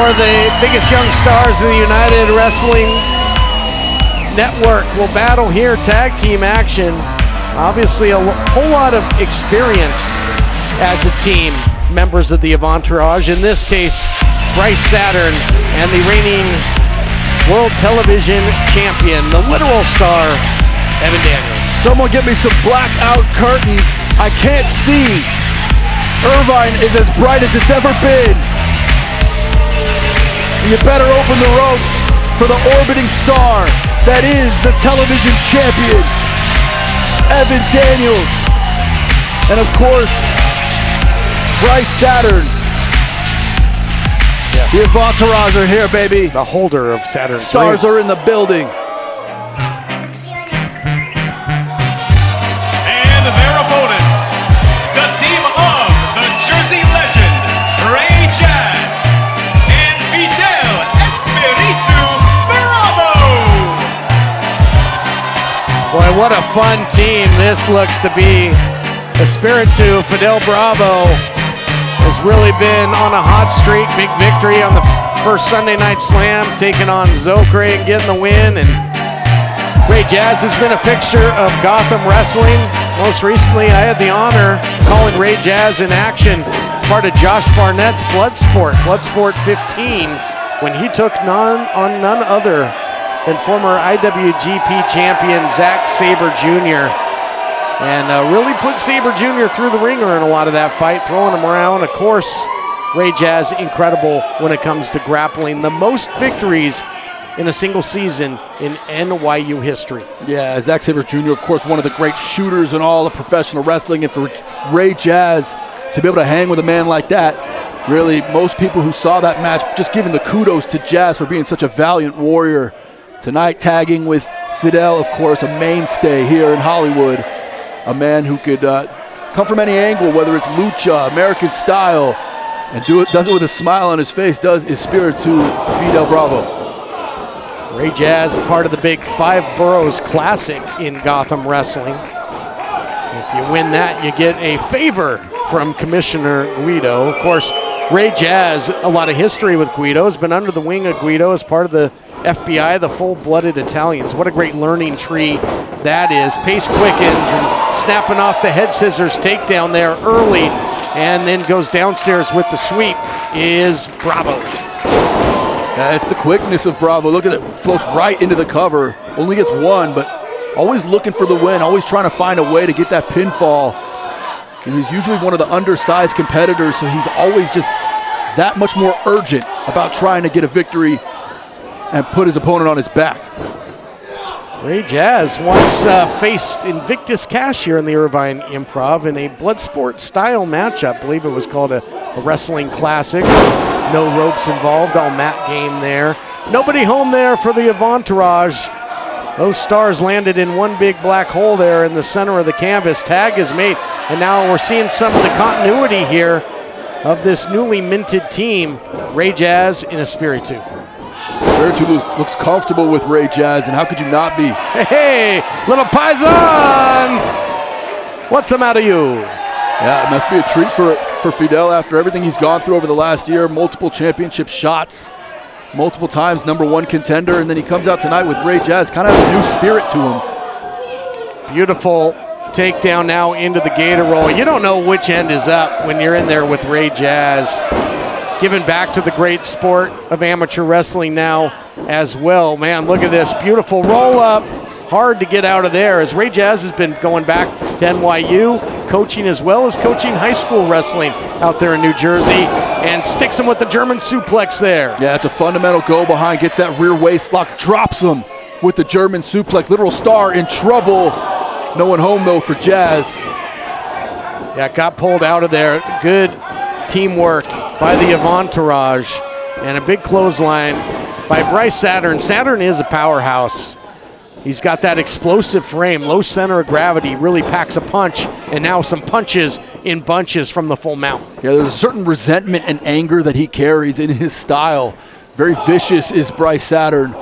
for the biggest young stars in the United Wrestling Network will battle here, tag team action. Obviously a whole lot of experience as a team, members of the Entourage. In this case, Bryce Saturn and the reigning World Television Champion, the literal star, Evan Daniels. Someone get me some blackout curtains. I can't see. Irvine is as bright as it's ever been. You better open the ropes for the orbiting star that is the television champion, Evan Daniels. And of course, Bryce Saturn. Yes. The Entourage are here, baby. The holder of Saturn. Stars are in the building. And their opponents, the team of the Jersey legend, Ray Jazz and Fidel Espiritu Bravo. Boy, what a fun team this looks to be. Espiritu Fidel Bravo has really been on a hot streak. Big victory on the first Sunday Night Slam, taking on Zocre and getting the win. And Ray Jazz has been a fixture of Gotham Wrestling. Most recently, I had the honor of calling Ray Jazz in action as part of Josh Barnett's Bloodsport 15, when he took none other than former IWGP champion Zack Sabre Jr. And really put Sabre Jr. through the ringer in a lot of that fight, throwing him around. Of course, Ray Jazz, incredible when it comes to grappling. The most victories in a single season in NYU history. Yeah, Zack Sabre Jr., of course, one of the great shooters in all of professional wrestling. And for Ray Jazz to be able to hang with a man like that, really, most people who saw that match just giving the kudos to Jazz for being such a valiant warrior. Tonight, tagging with Fidel, of course, a mainstay here in Hollywood. A man who could come from any angle, whether it's lucha, American style, and does it with a smile on his face, does Espiritu Fidel Bravo. Ray Jazz, part of the big Five Boroughs Classic in Gotham Wrestling. If you win that, you get a favor from Commissioner Guido. Of course, Ray Jazz, a lot of history with Guido, has been under the wing of Guido as part of the FBI, the full-blooded Italians. What a great learning tree that is. Pace quickens and snapping off the head scissors takedown there early, and then goes downstairs with the sweep is Bravo. Yeah, it's the quickness of Bravo. Look at it, floats right into the cover. Only gets one, but always looking for the win, always trying to find a way to get that pinfall. And he's usually one of the undersized competitors, so he's always just that much more urgent about trying to get a victory and put his opponent on his back. Ray Jazz once faced Invictus Cash here in the Irvine Improv in a Bloodsport style matchup. I believe it was called a wrestling classic. No ropes involved, all mat game there. Nobody home there for the Entourage. Those stars landed in one big black hole there in the center of the canvas. Tag is made, and now we're seeing some of the continuity here of this newly minted team. Ray Jazz in Espiritu. Espiritu looks comfortable with Ray Jazz, and how could you not be? Hey, little Paisan! What's the matter, you? Yeah, it must be a treat for Fidel after everything he's gone through over the last year. Multiple championship shots, multiple times #1 contender, and then he comes out tonight with Ray Jazz, kind of has a new spirit to him. Beautiful takedown now into the gator roll. You don't know which end is up when you're in there with Ray Jazz. Giving back to the great sport of amateur wrestling now as well. Man, look at this beautiful roll up. Hard to get out of there, as Ray Jazz has been going back to NYU, coaching as well as coaching high school wrestling out there in New Jersey, and sticks him with the German suplex there. Yeah, it's a fundamental go behind, gets that rear waist lock, drops him with the German suplex. Literal star in trouble. No one home though for Jazz. Yeah, got pulled out of there. Good teamwork by the Entourage, and a big clothesline by Bryce Saturn. Saturn is a powerhouse. He's got that explosive frame, low center of gravity, really packs a punch, and now some punches in bunches from the full mount. Yeah, there's a certain resentment and anger that he carries in his style. Very vicious is Bryce Saturn.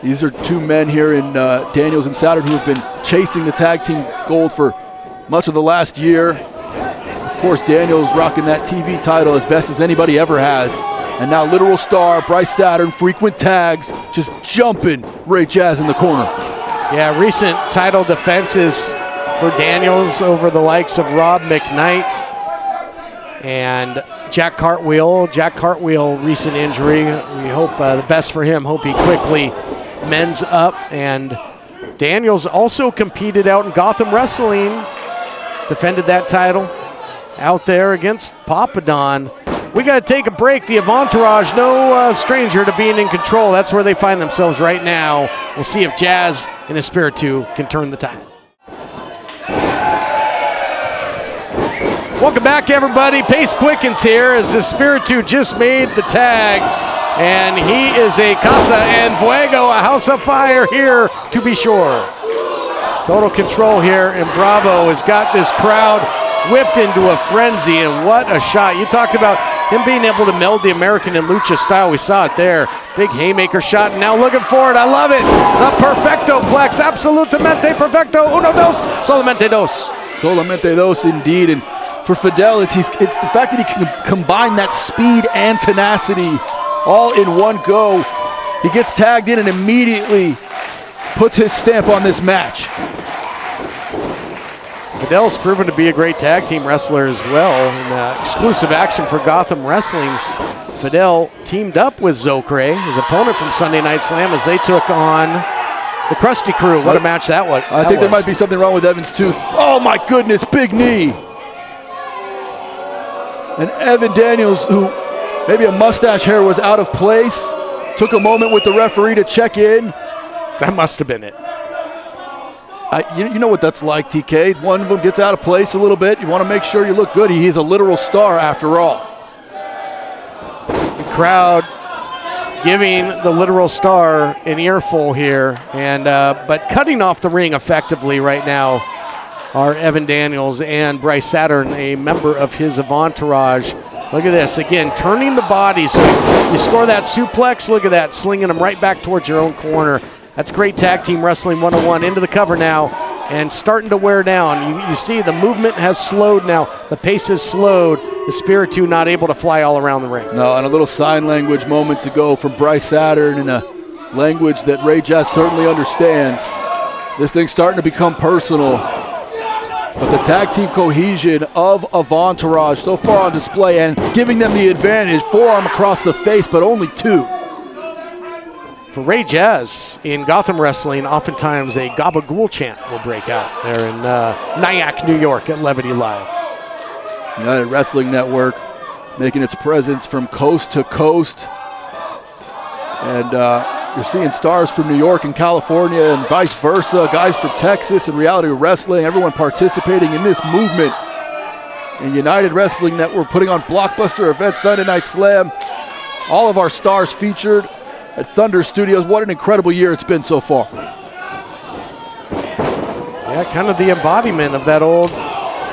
These are two men here in Daniels and Saturn who have been chasing the tag team gold for much of the last year. Of course, Daniels rocking that TV title as best as anybody ever has. And now literal star, Bryce Saturn, frequent tags, just jumping Ray Jazz in the corner. Yeah, recent title defenses for Daniels over the likes of Rob McKnight and Jack Cartwheel. Jack Cartwheel, recent injury. We hope the best for him. Hope he quickly mends up. And Daniels also competed out in Gotham Wrestling, defended that title out there against Papadon. We got to take a break. The Avantourage, no stranger to being in control. That's where they find themselves right now. We'll see if Jazz and Espiritu can turn the tide. Welcome back, everybody. Pace quickens here as Espiritu just made the tag. And he is a Casa en Fuego, a house of fire here, to be sure. Total control here, and Bravo has got this crowd whipped into a frenzy, and what a shot. You talked about him being able to meld the American and Lucha style. We saw it there. Big haymaker shot, and now looking forward. I love it. The Perfecto Plex, absolutamente perfecto. Uno, dos, solamente dos. Solamente dos, indeed. And for Fidel, it's the fact that he can combine that speed and tenacity all in one go. He gets tagged in and immediately puts his stamp on this match. Fidel's proven to be a great tag team wrestler as well. In exclusive action for Gotham Wrestling, Fidel teamed up with Zocre, his opponent from Sunday Night Slam, as they took on the Krusty Crew. What a match that was. I think there might be something wrong with Evan's tooth. Oh my goodness, big knee. And Evan Daniels, who maybe a mustache hair was out of place, took a moment with the referee to check in. That must have been it. You know what that's like, TK. One of them gets out of place a little bit. You want to make sure you look good. He's a literal star after all. The crowd giving the literal star an earful here, and but cutting off the ring effectively right now are Evan Daniels and Bryce Saturn, a member of his Avantourage. Look at this, again, turning the body. So you score that suplex, look at that, slinging them right back towards your own corner. That's great tag team wrestling 101. Into the cover now and starting to wear down. You see the movement has slowed now. The pace has slowed. Espiritu not able to fly all around the ring. No, and a little sign language moment to go from Bryce Saturn in a language that Ray Jazz certainly understands. This thing's starting to become personal. But the tag team cohesion of Avantourage so far on display and giving them the advantage. Forearm across the face, but only two. For Ray Jazz in Gotham Wrestling, oftentimes a gabagool chant will break out there in Nyack, New York at Levity Live. United Wrestling Network making its presence from coast to coast. And you're seeing stars from New York and California and vice versa, guys from Texas and Reality Wrestling, everyone participating in this movement. And United Wrestling Network putting on blockbuster events, Sunday Night Slam. All of our stars featured at Thunder Studios. What an incredible year it's been so far. Yeah, kind of the embodiment of that old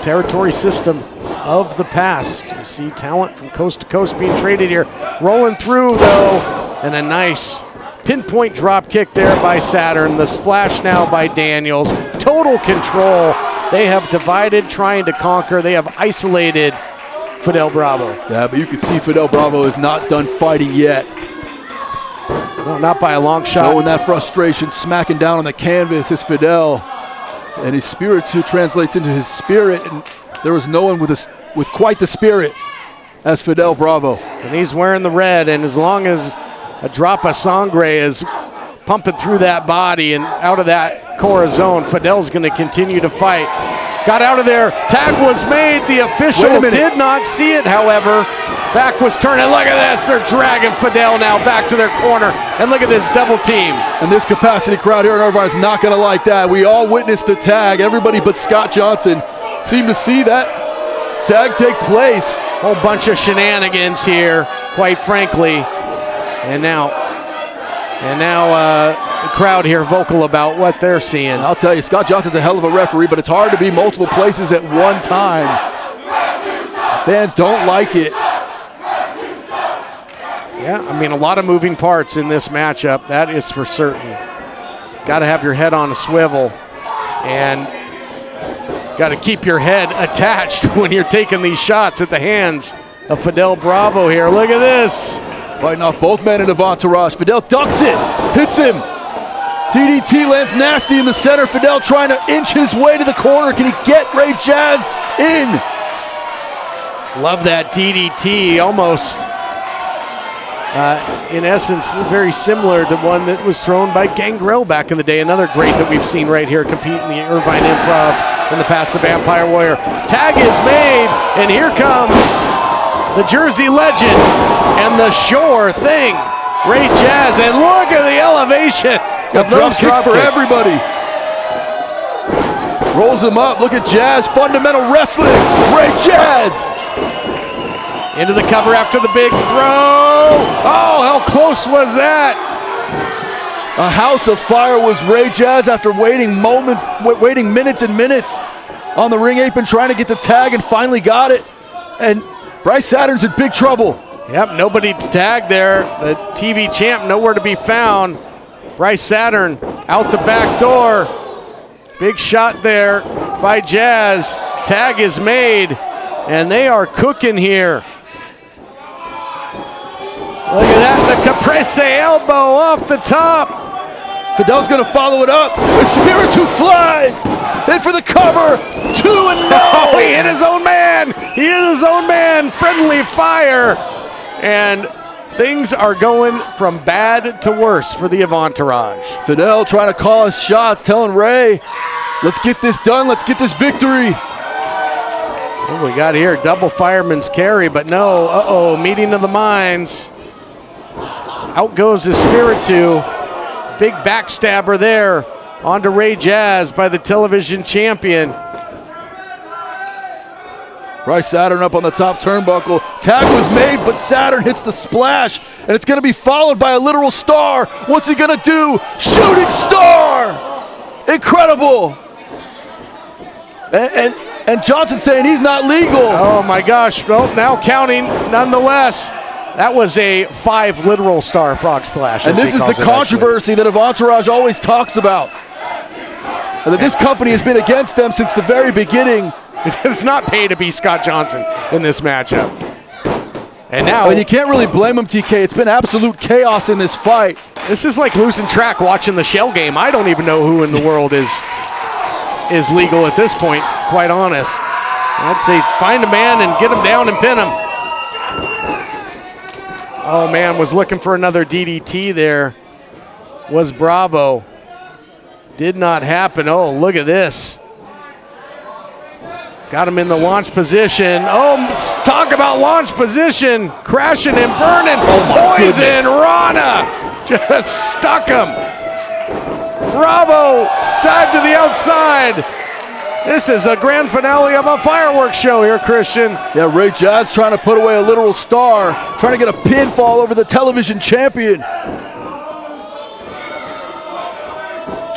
territory system of the past. You see talent from coast to coast being traded here. Rolling through, though, and a nice pinpoint drop kick there by Saturn. The splash now by Daniels. Total control. They have divided, trying to conquer. They have isolated Fidel Bravo. Yeah, but you can see Fidel Bravo is not done fighting yet. No, not by a long shot. Showing that frustration, smacking down on the canvas is Fidel. And his spirit too translates into his spirit. And there was no one with quite the spirit as Fidel Bravo. And he's wearing the red, and as long as a drop of sangre is pumping through that body and out of that Corazon, Fidel's going to continue to fight. Got out of there. Tag was made. The official did not see it, however. Back was turning. Look at this. They're dragging Fidel now back to their corner. And look at this double team. And this capacity crowd here in Irvine is not going to like that. We all witnessed the tag. Everybody but Scott Johnson seemed to see that tag take place. Whole bunch of shenanigans here, quite frankly. And now the crowd here vocal about what they're seeing. And I'll tell you, Scott Johnson's a hell of a referee, but it's hard to be multiple places at one time. Fans don't like it. Yeah, I mean, a lot of moving parts in this matchup, that is for certain. Got to have your head on a swivel and got to keep your head attached when you're taking these shots at the hands of Fidel Bravo here. Look at this. Fighting off both men in Entourage. Fidel ducks it, hits him. DDT lands nasty in the center. Fidel trying to inch his way to the corner. Can he get Ray Jazz in? Love that DDT, almost, in essence, very similar to one that was thrown by Gangrel back in the day. Another great that we've seen right here compete in the Irvine Improv in the past, the Vampire Warrior. Tag is made, and here comes the Jersey Legend and the Sure Thing, Ray Jazz, and look at the elevation. Got drop kicks for everybody. Rolls him up. Look at Jazz. Fundamental wrestling. Ray Jazz. Into the cover after the big throw. Oh, how close was that? A house of fire was Ray Jazz after waiting minutes and minutes on the ring apron trying to get the tag and finally got it. And Bryce Saturn's in big trouble. Yep, nobody to tag there. The TV champ nowhere to be found. Bryce Saturn out the back door. Big shot there by Jazz. Tag is made, and they are cooking here. Look at that, the caprese elbow off the top. Fidel's gonna follow it up. Espiritu flies in for the cover. 2 and no. Oh, he hit his own man. He hit his own man. Friendly fire. And things are going from bad to worse for the Entourage. Fidel trying to call his shots, telling Ray, let's get this done, let's get this victory. What we got here? Double fireman's carry, but no. Meeting of the minds. Out goes Espiritu. Big backstabber there onto Ray Jazz by the television champion. Bryce Saturn up on the top turnbuckle. Tag was made, but Saturn hits the splash, and it's going to be followed by a literal star. What's he going to do? Shooting star! Incredible! And Johnson saying he's not legal. Oh my gosh, well, now counting nonetheless. That was a 5 literal star frog splash. And this is the controversy that Entourage always talks about. And that this company has been against them since the very beginning. It does not pay to be Scott Johnson in this matchup. And now, and you can't really blame him, TK. It's been absolute chaos in this fight. This is like losing track watching the Shell game. I don't even know who in the world is legal at this point, quite honest. I'd say find a man and get him down and pin him. Oh man, was looking for another DDT there. Was Bravo. Did not happen. Oh, look at this. Got him in the launch position. Oh, talk about launch position. Crashing and burning. Oh, Poison Rana just stuck him. Bravo dive to the outside. This is a grand finale of a fireworks show here, Christian. Yeah, Ray Jazz trying to put away a literal star, trying to get a pinfall over the television champion.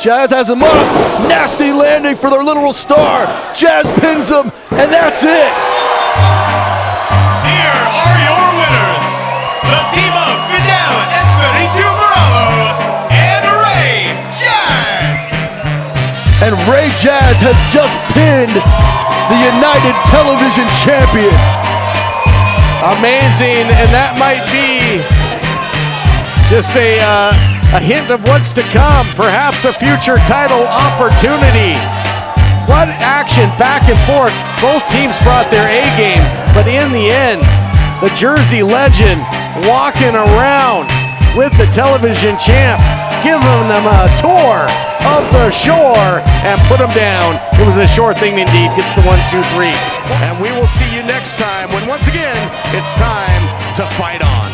Jazz has him up. Nasty landing for their literal star. Jazz pins him, and that's it. Here are your winners. The team of Fidel Espiritu Bravo and Ray Jazz. And Ray Jazz has just pinned the United Television Champion. Amazing, and that might be just a hint of what's to come, perhaps a future title opportunity. What action back and forth. Both teams brought their A game, but in the end, the Jersey Legend walking around with the television champ, giving them a tour of the shore and put them down. It was a Sure Thing indeed. Gets the 1, 2, 3. And we will see you next time when once again, it's time to fight on.